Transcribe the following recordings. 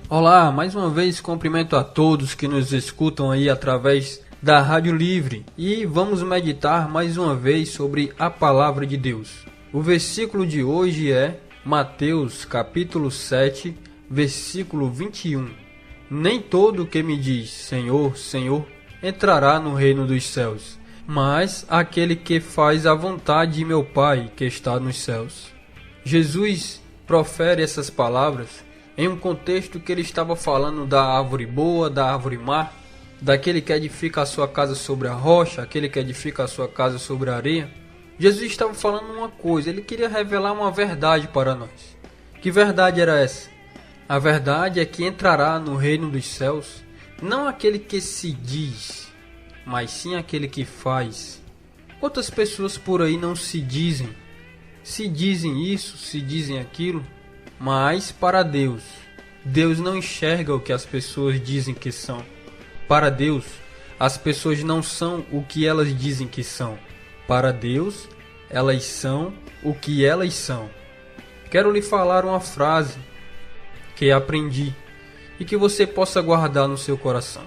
Olá, mais uma vez cumprimento a todos que nos escutam aí através da Rádio Livre e vamos meditar mais uma vez sobre a Palavra de Deus. O versículo de hoje é Mateus capítulo 7, versículo 21. Nem todo que me diz Senhor, Senhor entrará no reino dos céus, mas aquele que faz a vontade de meu Pai que está nos céus. Jesus profere essas palavras em um contexto que ele estava falando da árvore boa, da árvore má, daquele que edifica a sua casa sobre a rocha, aquele que edifica a sua casa sobre a areia. Jesus estava falando uma coisa, ele queria revelar uma verdade para nós. Que verdade era essa? A verdade é que entrará no reino dos céus não aquele que se diz, mas sim aquele que faz. Quantas pessoas por aí não se dizem? Se dizem isso, se dizem aquilo, mas para Deus, Deus não enxerga o que as pessoas dizem que são. Para Deus, as pessoas não são o que elas dizem que são. Para Deus, elas são o que elas são. Quero lhe falar uma frase que aprendi e que você possa guardar no seu coração.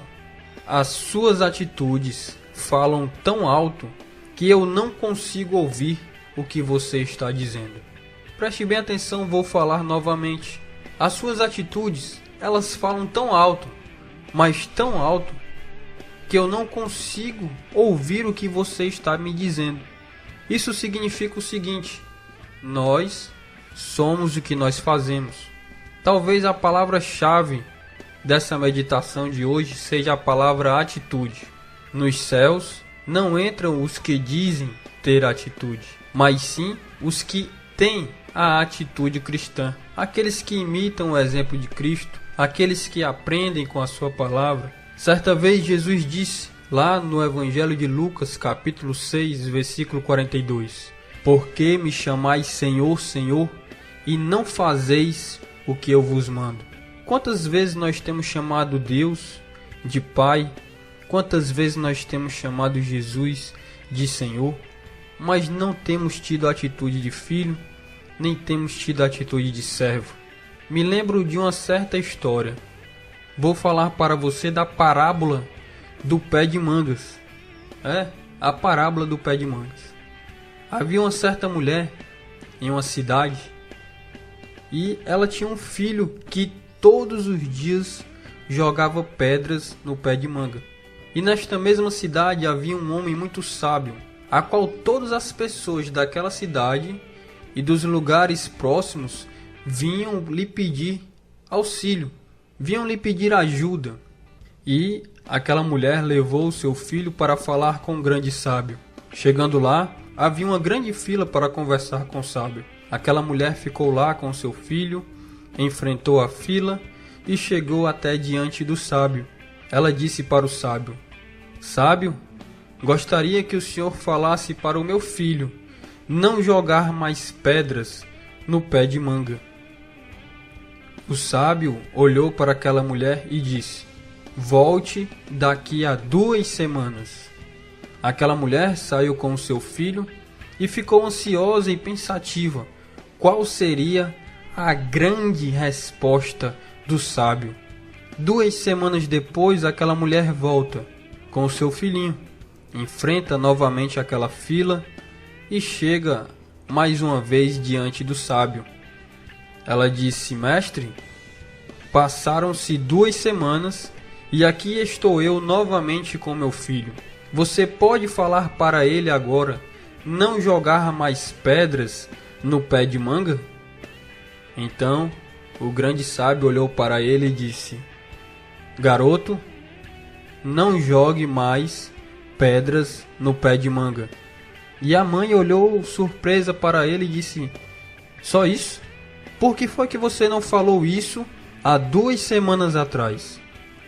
As suas atitudes falam tão alto que eu não consigo ouvir o que você está dizendo. Preste bem atenção, vou falar novamente. As suas atitudes, elas falam tão alto, mas tão alto, que eu não consigo ouvir o que você está me dizendo. Isso significa o seguinte: nós somos o que nós fazemos. Talvez a palavra-chave dessa meditação de hoje seja a palavra atitude. Nos céus não entram os que dizem ter atitude, mas sim os que têm a atitude cristã. Aqueles que imitam o exemplo de Cristo, aqueles que aprendem com a sua palavra. Certa vez Jesus disse, lá no Evangelho de Lucas, capítulo 6, versículo 42, por que me chamais Senhor, Senhor, e não fazeis o que eu vos mando? Quantas vezes nós temos chamado Deus de Pai? Quantas vezes nós temos chamado Jesus de Senhor? Mas não temos tido a atitude de filho, nem temos tido a atitude de servo. Me lembro de uma certa história. Vou falar para você da parábola do pé de mangas. A parábola do pé de mangas. Havia uma certa mulher em uma cidade e ela tinha um filho que todos os dias jogava pedras no pé de manga. E nesta mesma cidade havia um homem muito sábio, a qual todas as pessoas daquela cidade e dos lugares próximos vinham lhe pedir auxílio, vinham lhe pedir ajuda. E aquela mulher levou o seu filho para falar com o grande sábio. Chegando lá, havia uma grande fila para conversar com o sábio. Aquela mulher ficou lá com seu filho, enfrentou a fila e chegou até diante do sábio. Ela disse para o sábio: Sábio, gostaria que o senhor falasse para o meu filho não jogar mais pedras no pé de manga. O sábio olhou para aquela mulher e disse: Volte daqui a 2 semanas. Aquela mulher saiu com o seu filho e ficou ansiosa e pensativa. Qual seria a grande resposta do sábio? 2 semanas depois, aquela mulher volta com o seu filhinho, enfrenta novamente aquela fila e chega mais uma vez diante do sábio. Ela disse: Mestre, passaram-se 2 semanas e aqui estou eu novamente com meu filho. Você pode falar para ele agora não jogar mais pedras no pé de manga? Então o grande sábio olhou para ele e disse: Garoto, não jogue mais pedras no pé de manga. E a mãe olhou surpresa para ele e disse: Só isso? Por que foi que você não falou isso há 2 semanas atrás?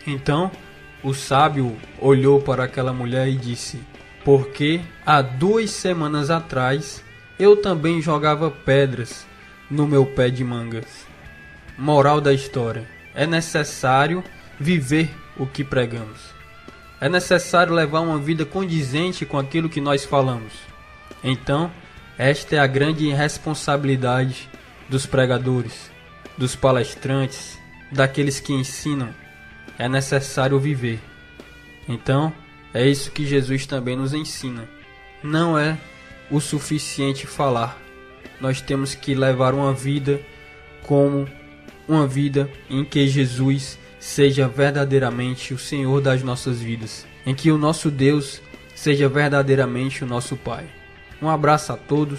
Então o sábio olhou para aquela mulher e disse: Porque há 2 semanas atrás eu também jogava pedras no meu pé de mangas. Moral da história: é necessário viver o que pregamos. É necessário levar uma vida condizente com aquilo que nós falamos. Então, esta é a grande responsabilidade dos pregadores, dos palestrantes daqueles que ensinam, é necessário viver. Então, é isso que Jesus também nos ensina. Não é o suficiente falar. Nós temos que levar uma vida como uma vida em que Jesus seja verdadeiramente o Senhor das nossas vidas, em que o nosso Deus seja verdadeiramente o nosso Pai. Um abraço a todos,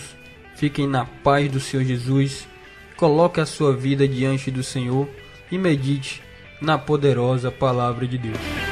fiquem na paz do Senhor Jesus, coloque a sua vida diante do Senhor e medite na poderosa palavra de Deus.